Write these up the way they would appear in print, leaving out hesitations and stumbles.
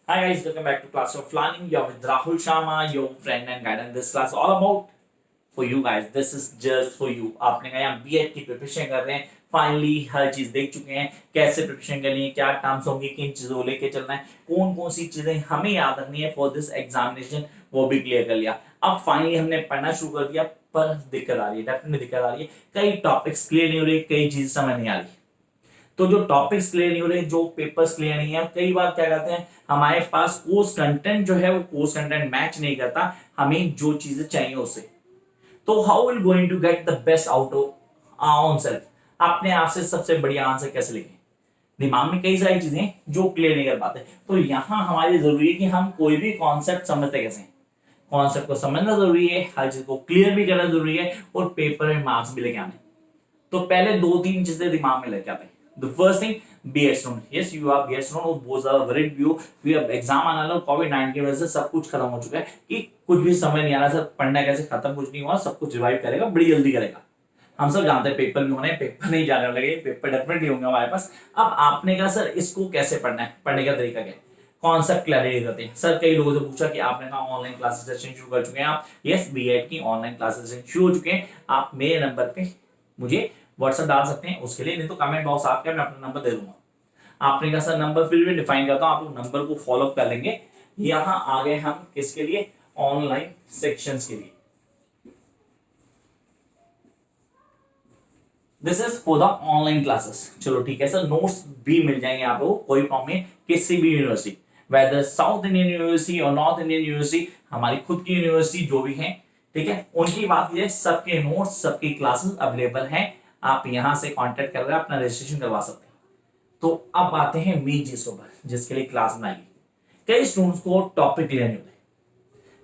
Hi guys, welcome back to Class of Learning. You're with Rahul Sharma, your friend and guide. And this class all about for you guys. This is just for you. आपने कहा यहाँ BEd की preparation कर रहे हैं, finally हर चीज देख चुके हैं, कैसे प्रिपरेशन करनी है, क्या टर्म्स होंगे, किन चीजों को लेके चलना है, कौन कौन सी चीजें हमें याद रखनी है फॉर दिस एग्जामिनेशन, वो भी क्लियर कर लिया। अब फाइनली हमने पढ़ना शुरू कर दिया, पर दिक्कत आ रही है, डेफिनेटली दिक्कत आ रही है। कई टॉपिक्स क्लियर नहीं हो रही, कई चीजें समझ नहीं आ रही। तो जो टॉपिक्स क्लियर नहीं हो रहे, जो पेपर्स क्लियर नहीं है, कई बार क्या कहते हैं हमारे पास कोर्स कंटेंट जो है वो कोर्स कंटेंट मैच नहीं करता हमें जो चीजें चाहिए उससे। तो how will going to get the best out of our own self, अपने आप से सबसे बढ़िया आंसर कैसे लिखें। दिमाग में कई सारी चीजें जो क्लियर नहीं कर पाते, तो यहाँ हमारी जरूरी है कि हम कोई भी कॉन्सेप्ट समझते कैसे हैं। कॉन्सेप्ट को समझना जरूरी है, हर चीज को क्लियर भी करना जरूरी है, और पेपर में मार्क्स भी लेके आने। तो पहले दो तीन चीजें दिमाग में लेके आते हैं। The first thing, BEd student. Yes, you are BEd student और बहुत ज्यादा वरीड भी हो, क्योंकि एग्जाम आने वाला, कोविड-19 की वजह से सब कुछ खत्म हो चुका है कि कुछ भी समझ नहीं आ रहा, सब पढ़ना कैसे खत्म कुछ नहीं हुआ, सब कुछ रिवाइव करेगा, बड़ी जल्दी करेगा। हम सब जानते हैं पेपर भी होने, पेपर नहीं जाने वाले, पेपर डेफिनेटली होंगे हमारे पास। अब आपने कहा सर इसको कैसे पढ़ना है, पढ़ने का तरीका क्या है, कॉन्सेप्ट क्लैरिटी करते हैं। सर कई लोगों से पूछा कि आपने कहा ऑनलाइन क्लासेस सेशन शुरू कर चुके हैं आप। यस, बीएड की ऑनलाइन क्लासेस सेशन शुरू हो चुके हैं। आप मेरे नंबर पे मुझे व्हाट्सएप डाल सकते हैं उसके लिए, नहीं तो कमेंट बॉक्स आपका, मैं अपना नंबर दे दूंगा। आपने कहा सर नंबर फिर भी डिफाइन करता हूं, आप लोग नंबर को फॉलो कर लेंगे। यहां आ गए हम किसके लिए, ऑनलाइन सेक्शंस के लिए। This is for the online classes. चलो ठीक है सर, नोट्स भी मिल जाएंगे आपको, कोई प्रॉब्लम नहीं, किसी भी university, whether south Indian university और नॉर्थ इंडियन यूनिवर्सिटी, हमारी खुद की यूनिवर्सिटी जो भी है, ठीक है, उनकी बात कीजिए, सबके नोट्स सबकी क्लासेस अवेलेबल हैं। आप यहां से कांटेक्ट कर अपना रजिस्ट्रेशन करवा सकते हैं। तो अब आते हैं मेन चीजों पर जिसके लिए क्लास बनाएगी। कई स्टूडेंट्स को टॉपिक क्लियर नहीं होते,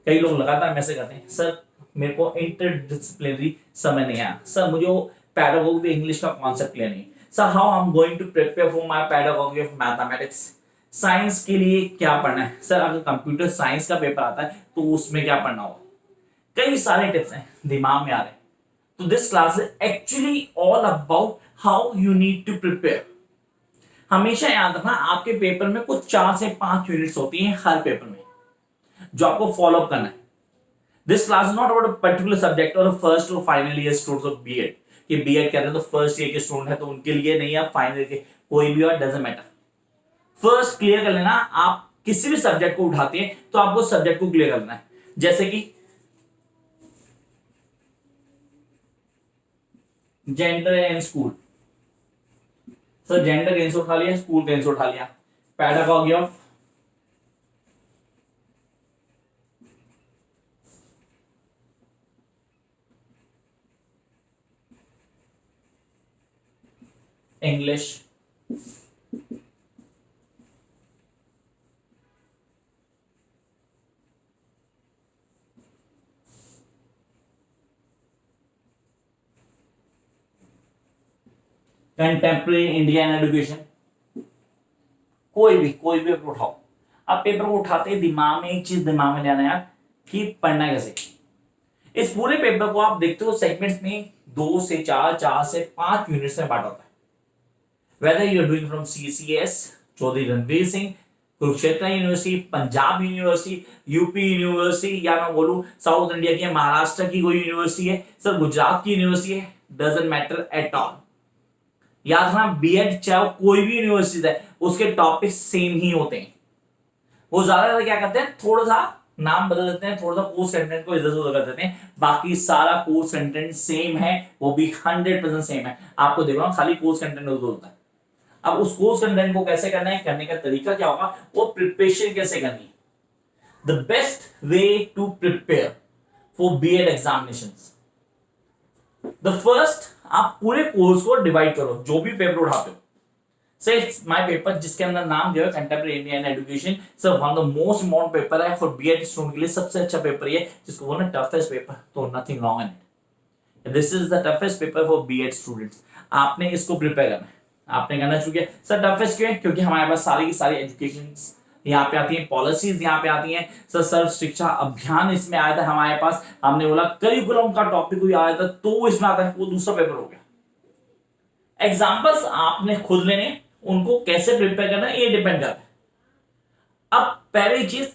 कई लोग लगातार मैसेज करते हैं सर मेरे को इंटरडिसिप्लिनरी समझ नहीं आया, सर मुझे पैडागोजी इंग्लिश का कॉन्सेप्ट क्लियर नहीं, sir how I am going to prepare for my pedagogy of mathematics. Science के लिए क्या पढ़ना है, सर अगर कंप्यूटर साइंस का पेपर आता है तो उसमें क्या पढ़ना होगा। कई सारे टिप्स हैं दिमाग में आ रहे हैं। तो this class is actually all about how you need to prepare. हमेशा याद रखना, आपके पेपर में कुछ 4 से 5 यूनिट्स होती हैं हर पेपर में, जो आपको फॉलो अप करना है। This class is not about a particular subject और फर्स्ट और final year students of BEd. कि बीएड कर रहे हैं तो फर्स्ट ईयर के स्टूडेंट है तो उनके लिए नहीं, या फाइनल के कोई भी और डजंट मैटर। फर्स्ट क्लियर कर लेना, आप किसी भी सब्जेक्ट को उठाते हैं तो आपको सब्जेक्ट को क्लियर करना है। जैसे कि gender and school, sir gender cancer उठा लिया, स्कूल कैंसर उठा लिया। Pedagogy of English, contemporary Indian education, कोई भी पेपर उठाओ। अब पेपर को उठाते ही दिमाग में एक चीज दिमाग में ले आना यार कि पढ़ना कैसे। इस पूरे पेपर को आप देखते हो सेगमेंट्स में 2 से 4, 4 से 5 यूनिट्स में बांटा होता है। Whether you are doing from CCS, Chaudhary Ranvir Singh, Kurukshetra university, Punjab university, UP university, या मैं बोलूं साउथ इंडिया की, महाराष्ट्र की कोई यूनिवर्सिटी है, सर गुजरात की यूनिवर्सिटी है, डजंट मैटर एट ऑल। याद रखना, बीएड चाहे कोई भी यूनिवर्सिटी है, उसके टॉपिक सेम ही होते हैं। वो ज्यादा क्या करते हैं, थोड़ा सा नाम बदल देते हैं, थोड़ा सा कोर्स कंटेंट को इधर से उधर कर देते हैं, बाकी सारा कोर्स कंटेंट सेम है, वो भी 100% सेम है। आपको देखो खाली कोर्स कंटेंट उधर होता है। अब उस कोर्स कंटेंट को कैसे करना है, करने का तरीका क्या होगा, वो प्रिपरेशन कैसे करनी है। The best way to prepare for BEd examinations, the first, आप पूरे कोर्स को डिवाइड करो, जो भी पेपर उठाते हो। से माय पेपर जिसके अंदर नाम दिया है contemporary Indian education, sir one of the most important paper है फॉर बीएड स्टूडेंट के लिए, सबसे अच्छा पेपर ये, जिसको बोलना टफेस्ट पेपर, तो nothing wrong in it. This is the toughest paper for BEd students. आपने इसको प्रिपेयर करना है, आपने करना शुरू किया। सर टफेस्ट क्यों है, क्योंकि हमारे पास सारी की सारी एजुकेशन यहाँ पे आती है, पॉलिसीज यहाँ पे आती हैं। सर सर्व शिक्षा अभियान इसमें आया था हमारे पास, हमने बोला करिकुलम का टॉपिक कोई आया था तो इसमें आता है, वो दूसरा पेपर हो गया। एग्जाम्पल्स आपने खुद लेने, उनको कैसे प्रिपेयर करना है ये डिपेंड करता है। अब पहली चीज,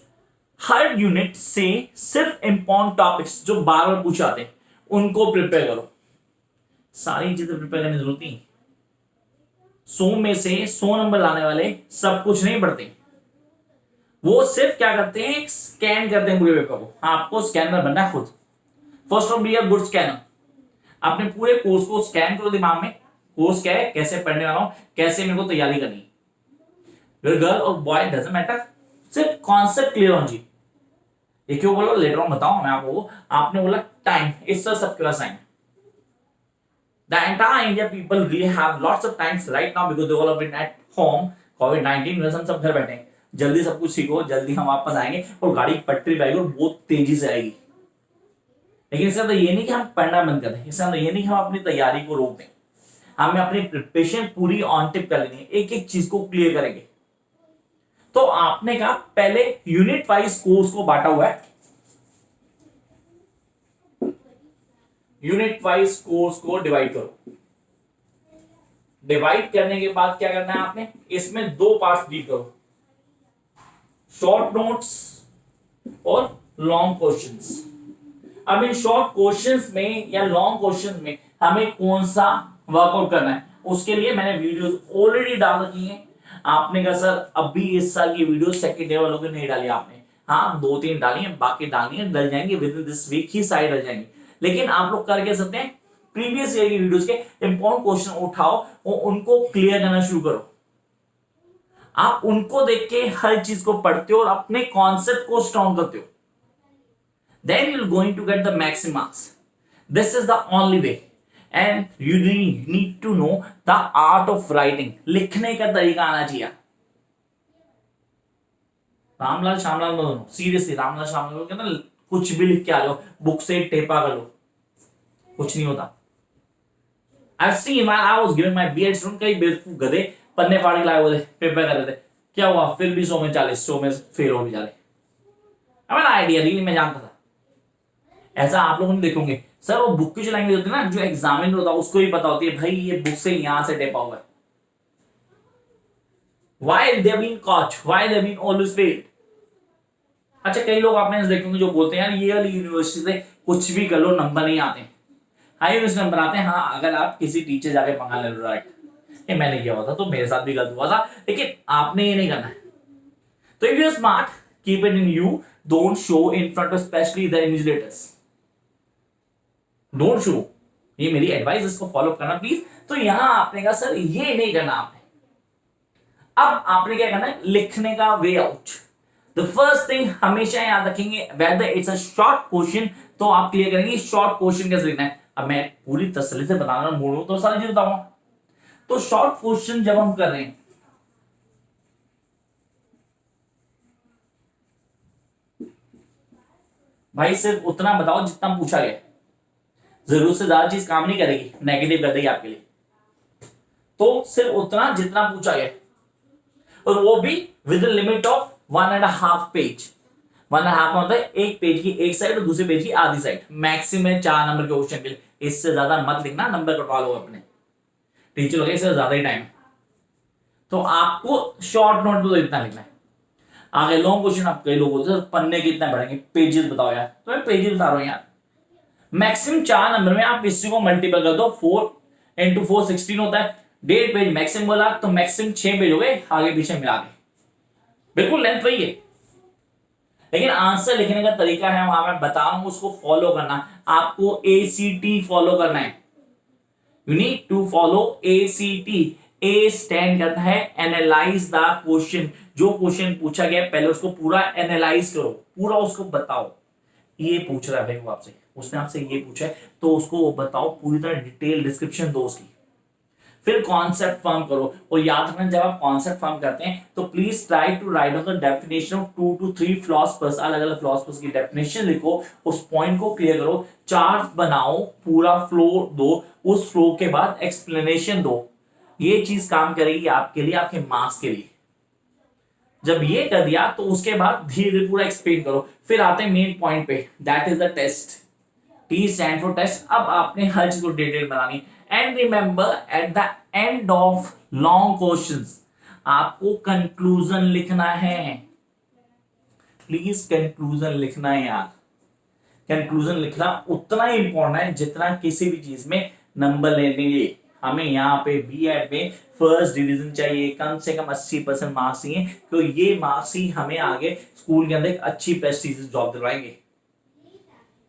हर यूनिट से सिर्फ इंपॉर्टेंट टॉपिक्स जो बार बार पूछे आते हैं उनको प्रिपेयर करो। सारी चीजें प्रिपेयर करने की जरूरत नहीं। 100 में से 100 नंबर लाने वाले सब कुछ नहीं पढ़ते, वो सिर्फ क्या करते हैं, स्कैन करते हैं पूरे पेपर को। आपको स्कैनर बनना है खुद। First of be a good scanner. अपने पूरे कोर्स को स्कैन करो दिमाग में, कोर्स क्या है, कैसे पढ़ने वाला हूं, कैसे मेरे को तैयारी करनी है। गर्ल और बॉय डजंट मैटर, सिर्फ कॉन्सेप्ट क्लियर होना चाहिए। ये क्यों बोलो लेटर ऑन बताऊं मैं आपको। आपने बोला टाइम, इस सबके पास time. The entire India people really have lots of times right now because they all have been at home. COVID-19 में हम सब घर बैठे हैं। जल्दी सब कुछ सीखो, जल्दी हम वापस आएंगे और गाड़ी की पटरी पे आएगी और बहुत तेजी से आएगी। लेकिन इसका मतलब ये नहीं कि हम पढ़ना बंद कर दें, इसका मतलब ये नहीं कि हम अपनी तैयारी को रोक दें। हमें अपनी प्रिपरेशन पूरी ऑन टिप कर लेनी है, एक एक चीज को क्लियर करेंगे। तो आपने कहा पहले यूनिट वाइज कोर्स को बांटा हुआ है, यूनिट वाइज कोर्स को डिवाइड करो। डिवाइड करने के बाद क्या करना है आपने, इसमें दो पार्ट डील करो, शॉर्ट नोट्स और लॉन्ग क्वेश्चंस। अब इन शॉर्ट क्वेश्चंस में या लॉन्ग क्वेश्चंस में हमें कौन सा वर्कआउट करना है, उसके लिए मैंने वीडियोस ऑलरेडी डाल रखी हैं। आपने कहा सर अभी इस साल की वीडियो सेकेंड ईयर वालों की नहीं डाली आपने। हाँ 2-3 डाली है, बाकी डालनी है, डल जाएंगे विद इन दिस वीक ही साइड डल जाएंगी। लेकिन आप लोग कर क्या सकते हैं, प्रीवियस ईयर की वीडियोस के इंपॉर्टेंट क्वेश्चन उठाओ और उनको क्लियर करना शुरू करो। आप उनको देख के हर चीज को पढ़ते हो और अपने कॉन्सेप्ट को स्ट्रॉन्ग करते हो, then you're going to get the maximum marks. This is the only way, and you need to know the art of writing. लिखने का तरीका आना चाहिए। रामलाल श्यामलाल दोनों सीरियसली, रामलाल श्यामलाल के ना कुछ भी लिख के आ जाओ, बुक से टेपा कर लो, कुछ नहीं होता। I've seen while I was giving my B.Ed student कई बेवकूफ गधे पन्ने फाड़ के लाए हुए थे, पेपर कर रहे थे, क्या हुआ फिर भी 100 में 40, 100 में फेल हो भी जा रहे। आई आइडिया रियली मैं जानता था। ऐसा आप लोगों ने देखोगे सर, वो बुक की जो लैंग्वेज होती है ना, जो एग्जामिनर होता है उसको ही पता होती है भाई ये बुक से यहां से टेपा हुआ है। Why they been caught? Why they been always failed? अच्छा कई लोग आपने देखेंगे जो बोलते हैं यार ये वाली यूनिवर्सिटी से कुछ भी कर लो नंबर नहीं आते। हाँ यूनिवर्सिटी नंबर आते हैं, हाँ अगर आप किसी टीचर जाके पंगा ले लो, राइट, ये मैंने किया हुआ था तो मेरे साथ भी गलत हुआ था, लेकिन आपने ये नहीं करना है। तो if you are smart keep it in you, don't show in front of specially the invigilators, don't show. ये मेरी एडवाइस, इसको फॉलो करना प्लीज। तो यहां आपने कहा सर ये नहीं करना आपने। अब आपने क्या करना है, लिखने का way out. The first thing हमेशा याद रखेंगे, whether it's a short question तो आप क्लियर करेंगे शॉर्ट क्वेश्चन कैसे लिखना है। अब मैं पूरी तसल्ली से बताना मूड हूं तो सारी चीज बताऊंगा। तो शॉर्ट क्वेश्चन जब हम कर रहे हैं, भाई सिर्फ उतना बताओ जितना पूछा गया, जरूरत से ज्यादा चीज काम नहीं करेगी, नेगेटिव कर देगी आपके लिए। तो सिर्फ उतना जितना पूछा गया, और वो भी विद लिमिट ऑफ 1.5 पेज। 1.5 मतलब एक पेज की एक साइड और दूसरे पेज की आधी साइड, मैक्सिमम 4 नंबर के क्वेश्चन के लिए। इससे ज्यादा मत लिखना, नंबर कटवा लो अपने, टीचर लोग इससे ज्यादा ही टाइम। तो आपको शॉर्ट नोट तो इतना लिखना है। आगे लॉन्ग क्वेश्चन आप कई लोग बोलते हैं पन्ने कितना बढ़ेंगे, पेजेस बताओ यार, तो मैं पेजेस बता रहा हूं यार। मैक्सिमम 4 नंबर में आप इसी को मल्टीपल कर दो, 4 × 4 16 होता है। 1.5 पेज मैक्सिमम बोला तो मैक्सिमम 6 पेज हो गए आगे पीछे मिला के, बिल्कुल लेंथ वही है। लेकिन आंसर लिखने का तरीका है वहां मैं बता रहा हूं, उसको फॉलो करना। आपको ACT फॉलो करना है, you need to follow ACT। A stand करता है एनालाइज द क्वेश्चन। जो क्वेश्चन पूछा गया पहले उसको पूरा एनालाइज करो, पूरा उसको बताओ। ये पूछ रहा है भाई वो आपसे, उसने आपसे ये पूछा है तो उसको बताओ, पूरी तरह डिटेल डिस्क्रिप्शन दो उसकी। फिर कॉन्सेप्ट फॉर्म करो, और याद रखना जब आप कॉन्सेप्ट फॉर्म करते हैं तो please try to write on the definition of 2 to 3 philosophers. अलग अलग फिलोसफर्स की डेफिनेशन लिखो, उस पॉइंट को क्लियर करो, चार्ट बनाओ, पूरा फ्लो दो, उस फ्लो के बाद एक्सप्लेनेशन दो। ये चीज काम करेगी आपके लिए, आपके मार्क्स के लिए। जब ये कर दिया तो उसके बाद धीरे धीरे पूरा एक्सप्लेन करो। फिर आते हैं मेन पॉइंट पे, that is the test. T stand for test. अब आपने हर चीज को डिटेल बनानी। And remember at the end of long questions आपको कंक्लूजन लिखना है। प्लीज कंक्लूजन लिखना है यार। कंक्लूजन लिखना उतना ही इंपॉर्टेंट है जितना किसी भी चीज में नंबर लेने के लिए। हमें यहाँ पे बीएड में फर्स्ट डिवीजन चाहिए, कम से कम 80% मार्क्स चाहिए, क्योंकि ये मार्क्स ही हमें आगे स्कूल के अंदर एक अच्छी प्रेस्टीजियस जॉब दिलवाएंगे।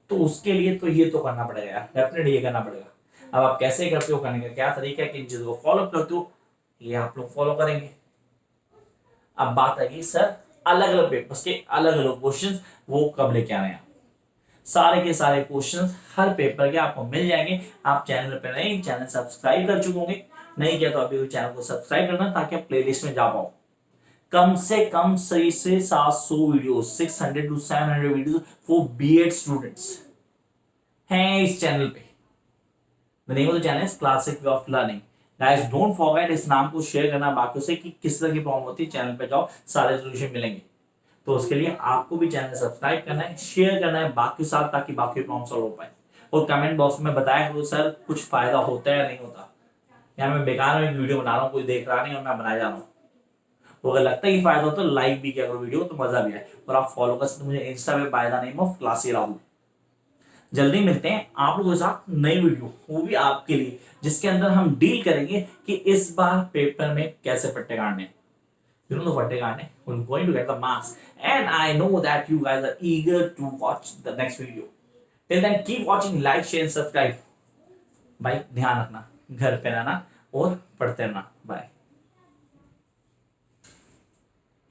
तो उसके लिए तो ये तो करना पड़ेगा यार, डेफिनेटली ये करना पड़ेगा। अब आप कैसे करते हो, करने का क्या तरीका है, किन चीजों को फॉलो करते हो, ये आप लोग फॉलो करेंगे। अब बात आएगी सर अलग अलग पेपर्स के अलग अलग क्वेश्चंस वो कब लेके आ रहे हैं। सारे के सारे क्वेश्चंस हर पेपर के आपको मिल जाएंगे। आप चैनल पे नए, चैनल सब्सक्राइब कर चुके होंगे, नहीं किया तो अभी चैनल को सब्सक्राइब करना ताकि आप प्लेलिस्ट में जा पाओ। कम से कम 600 से 700 video, 600 to 700 video for BEd students हैं इस चैनल पे। The name of the channel is classic way of learning. Guys don't forget इस नाम को शेयर करना बाकियों से कि किस तरह की प्रॉब्लम होती है, चैनल पे जाओ सारे सोल्यूशन मिलेंगे। तो उसके लिए आपको भी चैनल सब्सक्राइब करना है, शेयर करना है बाकी साथ, ताकि बाकी प्रॉब्लम सॉल्व हो पाए। और कमेंट बॉक्स में बताया करो सर कुछ फायदा होता है या नहीं होता, या मैं बेकार में वीडियो बना रहा हूँ, कोई देख रहा नहीं और मैं बनाया जा रहा हूँ। तो अगर लगता है कि फायदा हो तो लाइक भी किया करो वीडियो, तो मजा भी आए। और आप फॉलो कर सकते मुझे इंस्टा पे by the name of classy Rahul. जल्दी मिलते हैं आप लोगों के साथ नई वीडियो, वो भी आपके लिए, जिसके अंदर हम डील करेंगे कि इस बार पेपर में कैसे फट्टे काटने। You know the फट्टे काटने, we're going to get the marks and I know that you guys are eager to watch the next video. Till then keep watching, like, share and subscribe. भाई ध्यान रखना, घर पे रहना और पढ़ते रहना। बाय।